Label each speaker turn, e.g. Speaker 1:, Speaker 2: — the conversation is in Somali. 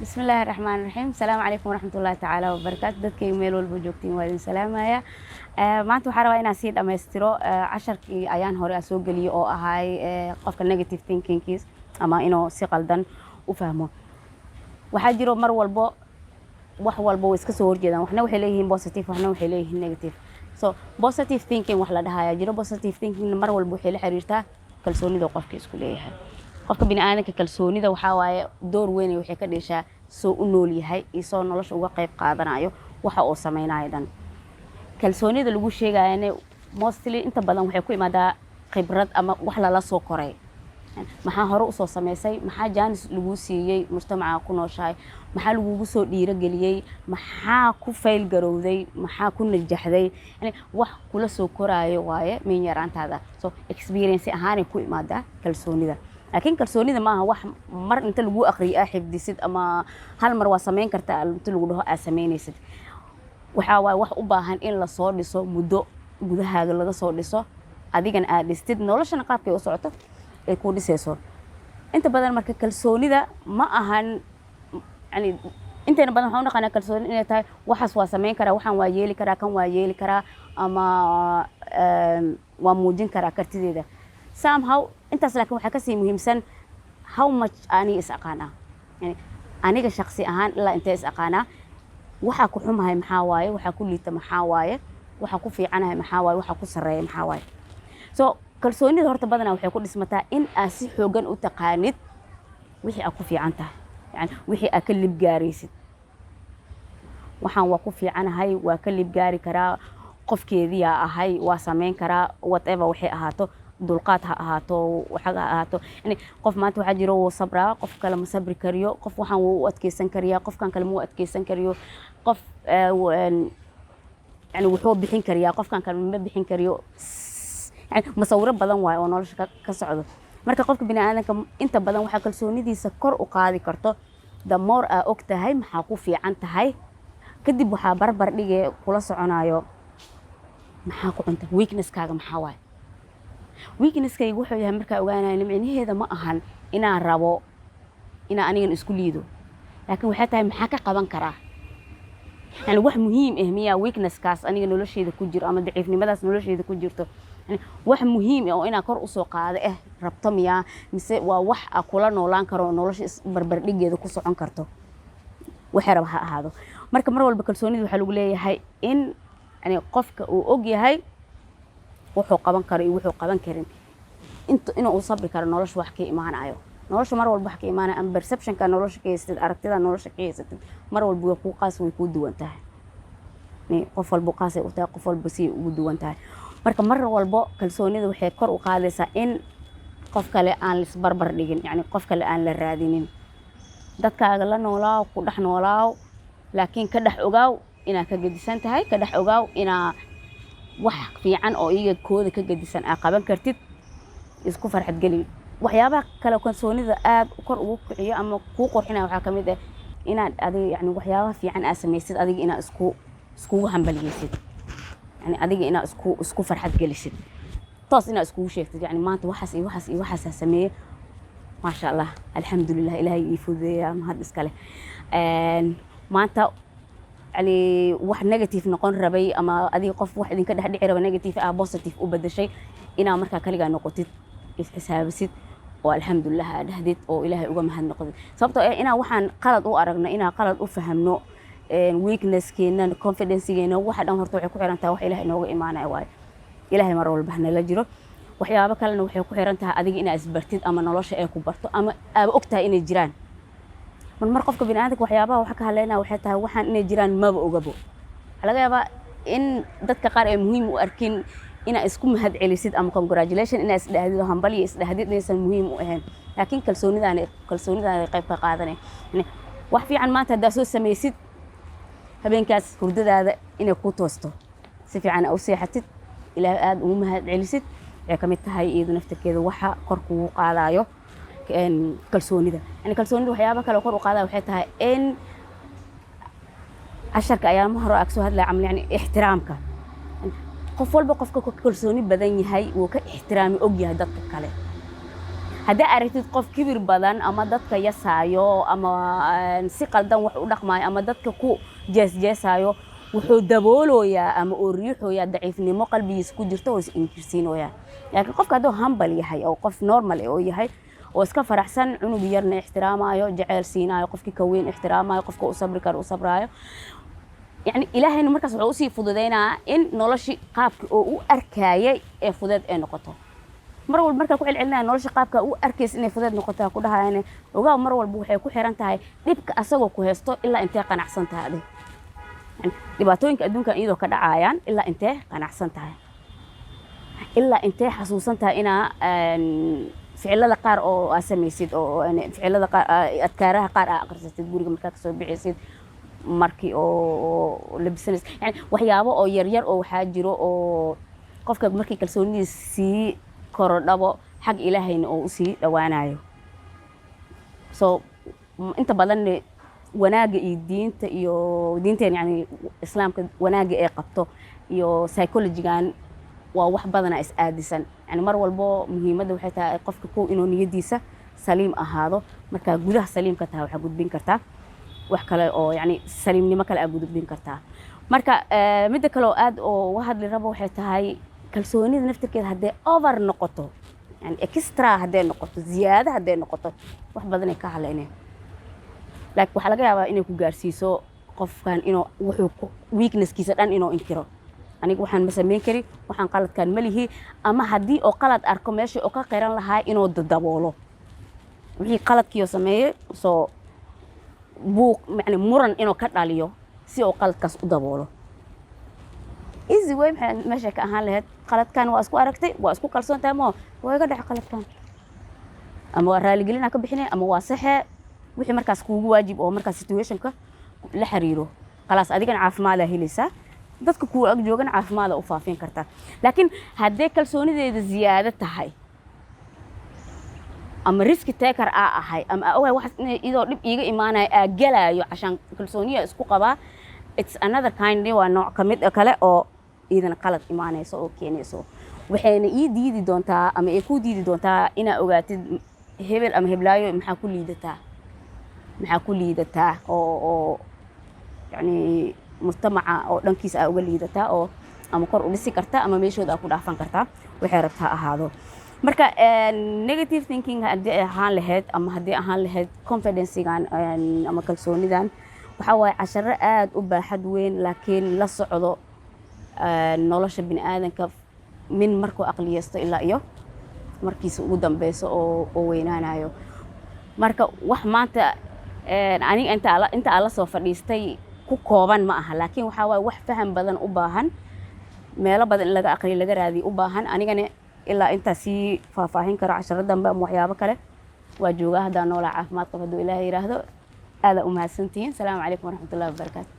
Speaker 1: بسم الله الرحمن الرحيم السلام عليكم ورحمة الله تعالى وبركاته dadkay meel walba joogtiin waa idin salaamaya maanta waxaan rabaa inaan sii dhameystiro casharkii ayaan hore soo galiyay oo ahay qofka negative thinkingkiis ama inuu si qaldan u fahmo waxa jiro mar walbo wax walbo iska soo horjeedaan waxna waxay leeyihiin positive waxna waxay leeyihiin negative so positive thinking wax la dhahayo jiro positive thinking mar walbo waxay la xiriirtaa kalsoonida qofka isku leeyahay qofka bini'aadamka kalsoonida waxa waaye door weyn waxay ka dhashaa soo u nool yahay isoo nolosha uga qayb qaadanayo waxa uu sameeyay dhan kalsoonida lagu sheegayana mostly inta badan waxay ku imaadaa khibrad ama wax la soo koray maxaa hore u soo sameysay maxaa jaanis lagu siiyay mujtamaca ku nooshahay maxaa lagu soo dhiirageliyay maxaa ku fail garowday maxaa ku najaxday yani wax kula soo koraayo waaye min yaraantaada so experience ahaan ku imaadaa kalsoonida laakiin kalsoonida maaha wax mar inta lagu aqriyo xifdisid ama hal mar waa sameyn kartaa inta lagu dhaho aad sameynaysid waxa waay wax u baahan in la soo dhiso muddo gudahaaga laga soo dhiso adigana aad dhistid noloshana qaabkay u socoto ay ku dhisayso inta badan marka kalsoonida ma ahan yani inta badan waxaan naqaanaa kalsooni inay tahay waxaas waa sameyn karaa waxaan waa yeeli karaa kan waa yeeli karaa ama waa muujin karaa kartideeda somehow intaas laakiin waxa ka sii muhiimsan how much ani is aqaana yani aniga shakhsi ahaan ilaa intee is aqaana waxa ku xumahay maxaa waaye waxa ku liita maxaa waaye waxa ku fiicanahay maxaa waaye waxa ku sareeyo maxaa waaye so kalsoonida horta badanaa waxay ku dhismataa in aad si xoogan u taqaanid wixii aad ku fiican tahay yani wixii aad ka lib gaaraysid waxaan waa ku fiicanahay waa ka lib gaari karaa qofkeedii ahay waa sameyn karaa whatever waxay ahaato dulqaad ha ahaato waxa ahaato yani qof maanta waxa jiro oo sabra qof kale ma sabri kariyo qof waxaan uu adkeysan kariya qofkan kale ma adkeysan kariyo qof yani wuxuu bixin kariya qofkan kale ma bixin kariyo يعني مصورة بدن واي أو نولش كسعده مركب قفك بناء أنت بدن وحق السوني سكر وقاضي كرته دمار أكتة هاي محاكو في عنت هاي كدي بحا بربر ليه خلاص عنايو محاكو أنت ويكنس كاغ محاواي ويكنس كاغ وحو يا مركا وغانا نمعني هذا ما أهان إنا رابو إنا أنيغن اسكوليدو لكن وحتى محاكا قبان كراه يعني wax muhiim ah miya weakness kaas aniga noloshayda ku jiro ama daciifnimadaas noloshayda ku jirto yani wax muhiim ah oo ina kor u soo qaado rabto miya mise waa wax kula noolaan karo nolosha barbar dhigeeda ku socon karto waxa rab ha ahaado marka mar walba kalsoonida waxa lagu leeyahay in yani qofka uu og yahay wuxuu qaban karo iyo wuxuu qaban karin inuu sabri karo nolosha wax ka imaanayo nolosha mar walba wax ka imaanaa am perception ka nolosha ka haystid aragtida nolosha ka haystid mar walba ku qaas way ku duwan tahay ni qof walba qaas ay u tahay qof walba si ugu duwan tahay marka mar walba kalsoonida waxay kor u qaadaysaa in qof kale aan lis barbar dhigin yani qof kale aan la raadinin dadkaaga la noolaaw ku dhax noolaaw laakiin ka dhax ogaaw ina ka gadisan tahay ka dhax ogaaw ina wax fiican oo iyaga kooda ka gadisan aa qaban kartid isku farxad gali waxyaabaha kale kalsoonida aad kor ugu kiciyo ama ku qorxina waxa kamid ah inaad adiga yani waxyaabaha fiican aad sameeysid adiga ina isku hambaliysid yani adiga ina isku farxad galisid toos ina isku sheegtid yani maanta waxaas sameeyay ma sha Allah alxamdulillah ilaahay ifudeeya ma had iskale maanta yani wax negative noqon rabay ama adiga qof wax idinka dhaxdhici raba negative positive u badashay ina marka kaliga noqotid isxisaabisid oo alxamdulillah dhahdid oo ilaahay uga mahad noqdo sababtoo ah ina waxaan qalad u aragno ina qalad u fahamno weakness keena confidence keena waxa dhan horta waxay ku xiran tahay wax ilaahay inooga iimaanayo waay ilaahay mar walba nala jiro waxyaabo kalena waxay ku xiran tahay adiga ina isbartid ama nolosha ay ku barto ama aad ogtahay inay jiraan mar qofka bini'aadamka waxyaabaha waxa ka hadlayna waxay tahay waxaan inay jiraan maba ogabo laga yaabaa in dadka qaar ay muhiim u arkin ina isku mahad celisid ama congratulation ina isdhahdid hambaliyo isdhahdid inaysan muhiim u ahayn laakiin kalsoonidaan qayb ka qaadanay yani wax fiican maanta hadaa soo sameeysid habeenkaas hurdadaada inay ku toosto si fiican u seexatid ilaahay aad ugu mahad celisid ay kamid tahay iyadu naftirkeeda waxa kor kugu qaadayo kalsoonida yani kalsoonida waxyaabo kale kor u qaadayo waxay tahay in casharka ayaamaha hore aad soo hadlay camal yani ixtiraamka qof walba qofka kalsooni badan yahay uu ka ixtiraami og yahay dadka kale haddii aragtid qof kibir badan ama dadka yasaayo ama si qaldan wax u dhaqmaayo ama dadka ku jeesjeesaayo wuxuu dabooloyaa ama uu riixoyaa daciifnimo qalbigiisa ku jirto oo is inkirsiinoyaa laakiin qofka hadduu humble yahay oo qof normal oo yahay oo iska faraxsan cunug yarna ixtiraamayo jecel siinayo qofkii ka weyn ixtiraamayo qofka u sabri karo u sabraayo يعني إلهينا مركز عوسي فضدينا إن نولش قابك أو أركاية فضد إن نقطة مرة المركز كل علنا نولش قابك أو أركيس إن فضد نقطة كلها يعني وجاء مرة البوحة كل حيرانتها ديبك أسوق كهستو إلا أنت قن أحسنتها هذه يعني دباتوين كأدون كان إيده كذا عيان إلا أنت قن أحسنتها إلا أنت حسوسنتها إنا فعل القار أو أسمي سيد أو يعني فعل القار أذكارها قار أقرصت تقولي مركز سو بعيسيد markii oo labisanays yani waxyaabo oo yar yar oo waxa jiro oo qofka markii kalsoonidiisa si korodhabo xaq Ilaahayna oo u sii dhawaanayo so inta badan wanaaga iyo diinta yani islaamka wanaaga ee qabto iyo psychology-gan waa wax badan is aadisan yani mar walbo muhiimada waxay tahay qofka ku inuu niyadiisa saliim ahaado marka gudaha saliimka tahay waxa gudbin kartaa wax kale oo yani saliimnimo kale aad gudbin kartaa marka mid kale oo aad oo waxad li rabo waxay tahay kalsoonida naftirkeeda hadee over noqoto yani extra hadee noqoto ziyaada hadee noqoto wax badan ay ka haleyneen laakiin waxa laga yaabaa inay ku gaarsiiso qofkan inuu wuxuu weaknesskiisa dhan inuu inkiro aniga waxaan ma sameyn kari waxaan qaladkan ma lihi ama hadii oo qalad arko meesha oo ka qeyran lahaa inuu daboolo wixii qaladkiyo sameeyay soo buuq يعني مرن إنه كتاليو سي أو قلت كاس أدبوله إزاي وين ماشي كأهان لهاد قلت كان واسكو أركتي واسكو كالسون تامو ويقدر قلت كان أما ورا اللي قلنا كبحنا أما واصحة وحي مركز كوجو واجب أو مركز سيتويشن كا لحريره خلاص أديك أنا عارف ماذا هي لسه dadka ku ag joogan caafimaad u faafin kartaa laakiin hadee kalsoonideeda ziyaada tahay ama risk taker ahay ama oo wax idoo dib iiga iimaanay galayo cashan kalsooniya isku qaba it's another kind waa nooc kamid kale oo iidan qalad iimaanayso oo keenayso waxayna ii diidi doontaa ama ay ku diidi doontaa ina ogaatid hebel ama heblaayo maxaa ku liidataa oo yani mujtamaca oo dhankiisa uga liidataa oo ama kor u dhisi kartaa ama meeshooda ku dhaafan kartaa waxay rabtaa ahaado marka negative thinking hadii ahaan lahayd ama hadii ahaan lahayd confidence-gan ama kalsoonidan waxa way casharo aad u baaxad weyn laakiin la socdo nolosha bini'aadanka min markuu aqliyeesto ilaa iyo markiisa ugu dambeeyso oo weynaanayo marka wax maanta aniga inta ala soo fadhiistay ku kooban ma aha laakiin waxa way wax faham badan u baahan meelo badan laga aqri laga raadi u baahan anigana ilaa inta si faahfaahin karo casharada waxyaabo kale waa joogaa hadda noolaa caafimaad qabo haduu Ilaahay yiraahdo aad u mahadsantiin salaamu calaykum waraxmatullaahi wabarakaatuh